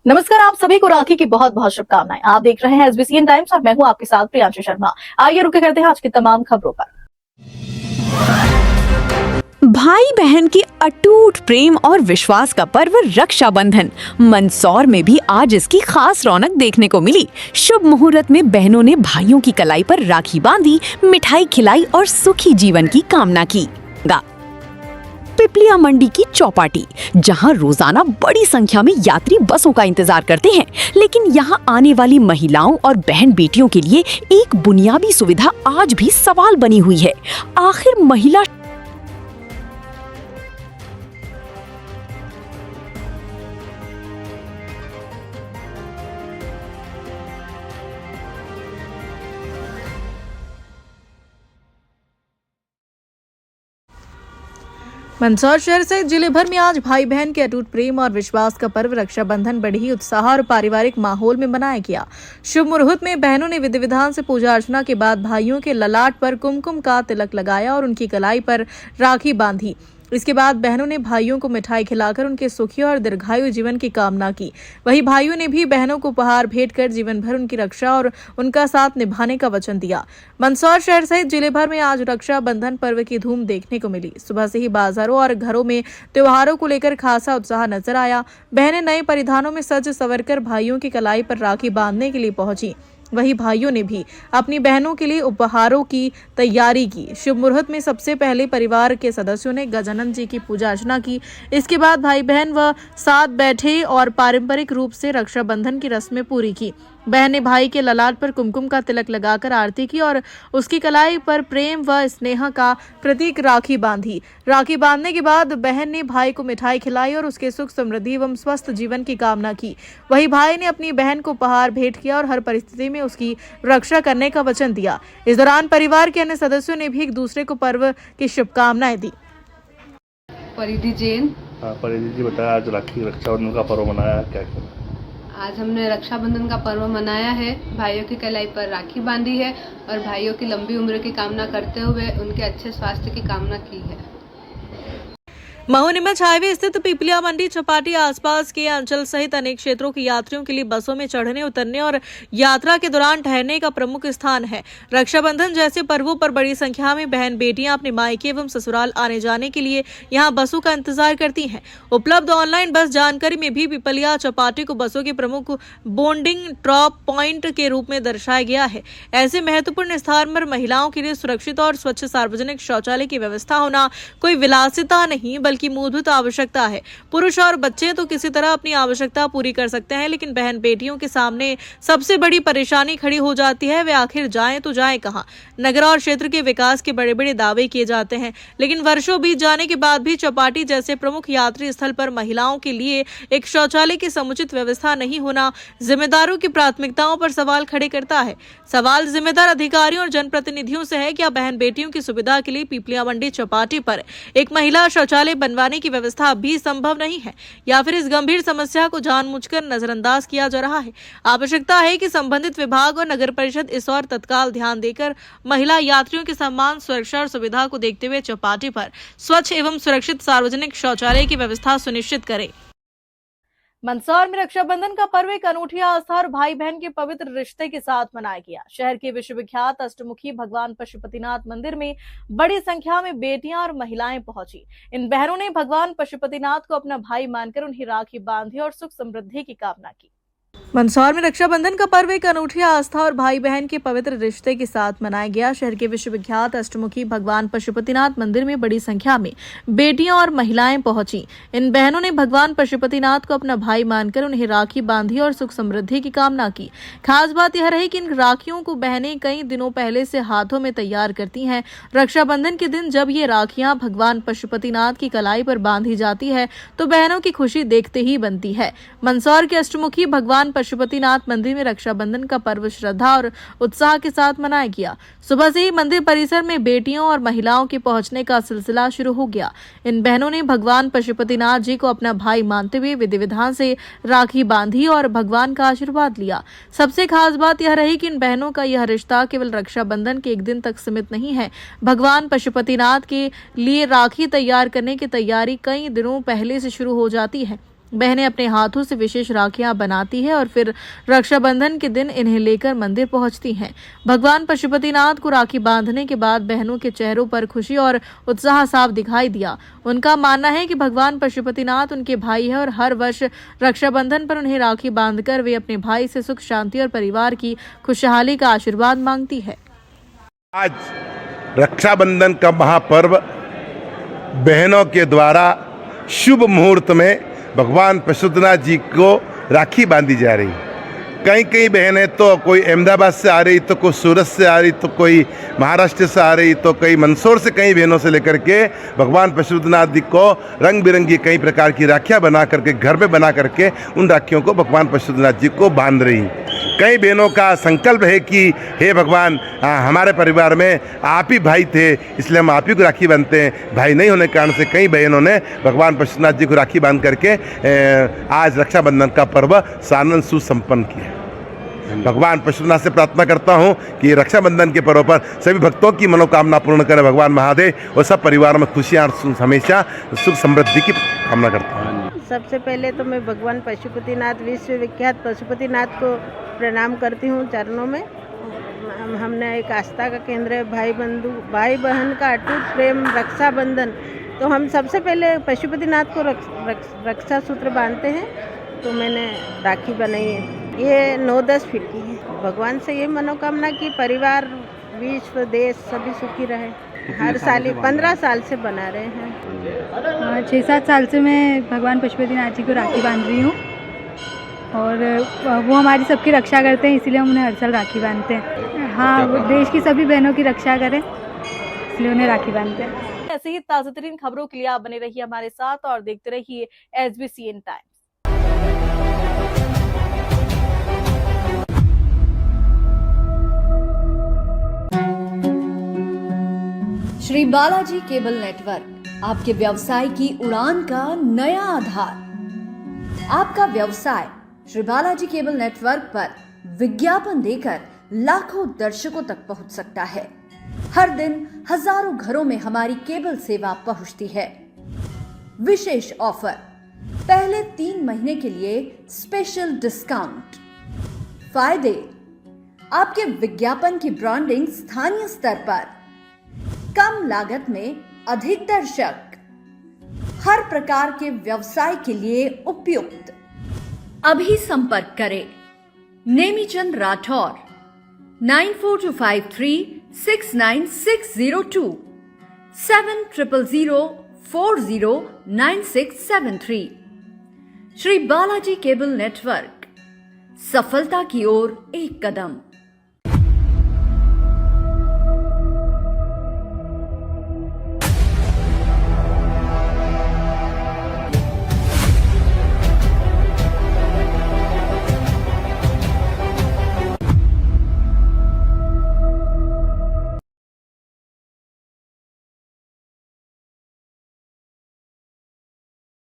नमस्कार, आप सभी को राखी की बहुत बहुत शुभकामनाएं। आप देख रहे हैं एसबीसीएन टाइम्स और मैं हूं आपके साथ प्रियांशु शर्मा। आइए रुके करते हैं आज की तमाम खबरों पर। भाई बहन के अटूट प्रेम और विश्वास का पर्व रक्षाबंधन मंदसौर में भी आज इसकी खास रौनक देखने को मिली। शुभ मुहूर्त में बहनों ने भाइयों की कलाई पर राखी बांधी, मिठाई खिलाई और सुखी जीवन की कामना की। पिपलिया मंडी की चौपाटी, जहां रोजाना बड़ी संख्या में यात्री बसों का इंतजार करते हैं, लेकिन यहां आने वाली महिलाओं और बहन बेटियों के लिए एक बुनियादी सुविधा आज भी सवाल बनी हुई है। आखिर महिला मंदसौर शहर सहित जिले भर में आज भाई बहन के अटूट प्रेम और विश्वास का पर्व रक्षाबंधन बड़े ही उत्साह और पारिवारिक माहौल में मनाया गया। शुभ मुहूर्त में बहनों ने विधि विधान से पूजा अर्चना के बाद भाइयों के ललाट पर कुमकुम का तिलक लगाया और उनकी कलाई पर राखी बांधी। इसके बाद बहनों ने भाइयों को मिठाई खिलाकर उनके सुखी और दीर्घायु जीवन की कामना की। वहीं भाइयों ने भी बहनों को उपहार भेंट कर जीवन भर उनकी रक्षा और उनका साथ निभाने का वचन दिया। मंदसौर शहर सहित जिले भर में आज रक्षाबंधन पर्व की धूम देखने को मिली। सुबह से ही बाजारों और घरों में त्योहारों को लेकर खासा उत्साह नजर आया। बहनें नए परिधानों में सज संवरकर भाइयों की कलाई पर राखी बांधने के लिए पहुंची। वहीं भाइयों ने भी अपनी बहनों के लिए उपहारों की तैयारी की। शुभ मुहूर्त में सबसे पहले परिवार के सदस्यों ने गजानन जी की पूजा अर्चना की। इसके बाद भाई बहन व साथ बैठे और पारंपरिक रूप से रक्षाबंधन की रस्में पूरी की। बहन ने भाई के ललाट पर कुमकुम का तिलक लगाकर आरती की और उसकी कलाई पर प्रेम व स्नेह का प्रतीक राखी बांधी। राखी बांधने के बाद बहन ने भाई को मिठाई खिलाई और उसके सुख समृद्धि एवं स्वस्थ जीवन की कामना की। वहीं भाई ने अपनी बहन को उपहार भेंट किया और हर परिस्थिति में उसकी रक्षा करने का वचन दिया। इस दौरान परिवार के अन्य सदस्यों ने भी एक दूसरे को पर्व की शुभकामनाएं दी। परिधि जैन। परिधि जी बताया, आज राखी रक्षाबंधन का पर्व मनाया, क्या क्या? आज हमने रक्षाबंधन का पर्व मनाया है। भाइयों की कलाई पर राखी बांधी है और भाइयों की लंबी उम्र की कामना करते हुए उनके अच्छे स्वास्थ्य की कामना की है। महोनिमच हाईवे स्थित पिपलिया मंडी चौपाटी आसपास के अंचल सहित अनेक क्षेत्रों के यात्रियों के लिए बसों में चढ़ने उतरने और यात्रा के दौरान ठहरने का प्रमुख स्थान है। रक्षाबंधन जैसे पर्वों पर बड़ी संख्या में बहन बेटियां अपने मायके एवं ससुराल आने जाने के लिए यहां बसों का इंतजार करती हैं। उपलब्ध ऑनलाइन बस जानकारी में भी पिपलिया चौपाटी को बसों के प्रमुख बोर्डिंग ड्रॉप पॉइंट के रूप में दर्शाया गया है। ऐसे महत्वपूर्ण स्थान पर महिलाओं के लिए सुरक्षित और स्वच्छ सार्वजनिक शौचालय की व्यवस्था होना कोई विलासिता नहीं बल्कि मूलभूत आवश्यकता है। पुरुष और बच्चे तो किसी तरह अपनी आवश्यकता पूरी कर सकते हैं, लेकिन बहन बेटियों के सामने सबसे बड़ी परेशानी खड़ी हो जाती है, वे आखिर जाएं तो जाएं कहां। नगर और क्षेत्र के विकास के बड़े बड़े दावे किए जाते हैं, लेकिन वर्षों बीत जाने के बाद भी चौपाटी जैसे प्रमुख यात्री स्थल पर महिलाओं के लिए एक शौचालय की समुचित व्यवस्था नहीं होना जिम्मेदारों की प्राथमिकताओं पर सवाल खड़े करता है। सवाल जिम्मेदार अधिकारियों और जनप्रतिनिधियों से है। क्या बहन बेटियों की सुविधा के लिए पिपलिया मंडी चौपाटी पर एक महिला शौचालय बनवाने की व्यवस्था अभी संभव नहीं है, या फिर इस गंभीर समस्या को जानबूझकर नजरअंदाज किया जा रहा है? आवश्यकता है कि संबंधित विभाग और नगर परिषद इस और तत्काल ध्यान देकर महिला यात्रियों के सम्मान, सुरक्षा और सुविधा को देखते हुए चौपाटी पर स्वच्छ एवं सुरक्षित सार्वजनिक शौचालय की व्यवस्था सुनिश्चित करे। मंदसौर में रक्षाबंधन का पर्व एक अनूठी आस्था और भाई बहन के पवित्र रिश्ते के साथ मनाया गया। शहर के विश्वविख्यात अष्टमुखी भगवान पशुपतिनाथ मंदिर में बड़ी संख्या में बेटियां और महिलाएं पहुंची। इन बहनों ने भगवान पशुपतिनाथ को अपना भाई मानकर उन्हें राखी बांधी और सुख समृद्धि की कामना की। मंदसौर में रक्षाबंधन का पर्व एक अनूठी आस्था और भाई बहन के पवित्र रिश्ते के साथ मनाया गया। शहर के विश्वविख्यात अष्टमुखी भगवान पशुपतिनाथ मंदिर में बड़ी संख्या में बेटियां और महिलाएं पहुंची। इन बहनों ने भगवान पशुपतिनाथ को अपना भाई मानकर उन्हें राखी बांधी और सुख समृद्धि की कामना की। खास बात यह रही कि इन राखियों को बहनें कई दिनों पहले से हाथों में तैयार करती हैं। रक्षाबंधन के दिन जब ये राखियां भगवान पशुपतिनाथ की कलाई पर बांधी जाती है तो बहनों की खुशी देखते ही बनती है। मंदसौर के अष्टमुखी भगवान पशुपतिनाथ मंदिर में रक्षाबंधन का पर्व श्रद्धा और उत्साह के साथ मनाया गया। सुबह से ही मंदिर परिसर में बेटियों और महिलाओं के पहुंचने का सिलसिला शुरू हो गया। इन बहनों ने भगवान पशुपतिनाथ जी को अपना भाई मानते हुए विधि विधान से राखी बांधी और भगवान का आशीर्वाद लिया। सबसे खास बात यह रही कि इन बहनों का यह रिश्ता केवल रक्षाबंधन के एक दिन तक सीमित नहीं है। भगवान पशुपतिनाथ के लिए राखी तैयार करने की तैयारी कई दिनों पहले से शुरू हो जाती है। बहनें अपने हाथों से विशेष राखियां बनाती है और फिर रक्षाबंधन के दिन इन्हें लेकर मंदिर पहुंचती हैं। भगवान पशुपतिनाथ को राखी बांधने के बाद बहनों के चेहरों पर खुशी और उत्साह साफ दिखाई दिया। उनका मानना है कि भगवान पशुपतिनाथ उनके भाई है और हर वर्ष रक्षाबंधन पर उन्हें राखी बांधकर वे अपने भाई से सुख शांति और परिवार की खुशहाली का आशीर्वाद मांगती है। आज रक्षाबंधन का महापर्व बहनों के द्वारा शुभ मुहूर्त में भगवान पशुपतिनाथ जी को राखी बांधी जा रही। कई कई बहनें तो कोई अहमदाबाद से आ रही, तो कोई सूरत से आ रही, तो कोई महाराष्ट्र से आ रही, तो कई मंदसौर से कई बहनों से लेकर के भगवान पशुपतिनाथ जी को रंग बिरंगी कई प्रकार की राखियाँ बना करके घर में बना करके उन राखियों को भगवान पशुपतिनाथ जी को बांध रही। कई बहनों का संकल्प है कि हे भगवान, हमारे परिवार में आप ही भाई थे, इसलिए हम आप ही को राखी बांधते हैं। भाई नहीं होने के कारण से कई बहनों ने भगवान पशुपतिनाथ जी को राखी बांध करके आज रक्षाबंधन का पर्व सानंद सुसंपन्न किया। भगवान पशुपतिनाथ से प्रार्थना करता हूँ कि रक्षाबंधन के पर्व पर सभी भक्तों की मनोकामना पूर्ण करे भगवान महादेव और सब परिवार में खुशियाँ हमेशा सुख समृद्धि की कामना करता हूँ। सबसे पहले तो मैं भगवान पशुपतिनाथ विश्वविख्यात पशुपतिनाथ को प्रणाम करती हूँ चरणों में। हमने एक आस्था का केंद्र है, भाई बहन का अटूट प्रेम रक्षाबंधन। तो हम सबसे पहले पशुपतिनाथ को रक्षा सूत्र बांधते हैं। तो मैंने राखी बनाई है, ये 9-10 फीट की है। भगवान से ये मनोकामना कि परिवार, विश्व, देश सभी सुखी रहे। हर साल 15 साल से बना रहे हैं। 6-7 साल से मैं भगवान पशुपतिनाथ जी को राखी बांध रही हूँ और वो हमारी सबकी रक्षा करते हैं, इसीलिए हम उन्हें हर साल राखी बांधते हैं। हाँ, वो देश की सभी बहनों की रक्षा करें, इसलिए उन्हें राखी बांधते हैं। ऐसे ही ताज़ा तरीन खबरों के लिए आप बने रहिए हमारे साथ और देखते रहिए SBCN times. Shri Balaji cable network, आपके व्यवसाय की उड़ान का नया आधार। आपका व्यवसाय श्री बालाजी केबल नेटवर्क पर विज्ञापन देकर लाखों दर्शकों तक पहुंच सकता है। हर दिन हजारों घरों में हमारी केबल सेवा पहुंचती है। विशेष ऑफर, पहले 3 महीने के लिए स्पेशल डिस्काउंट। फायदे, आपके विज्ञापन की ब्रांडिंग स्थानीय स्तर पर, कम लागत में अधिक दर्शक, हर प्रकार के व्यवसाय के लिए उपयुक्त। अभी संपर्क करें नेमीचंद राठौर 9425369602 7000409673। श्री बालाजी केबल नेटवर्क, सफलता की ओर एक कदम।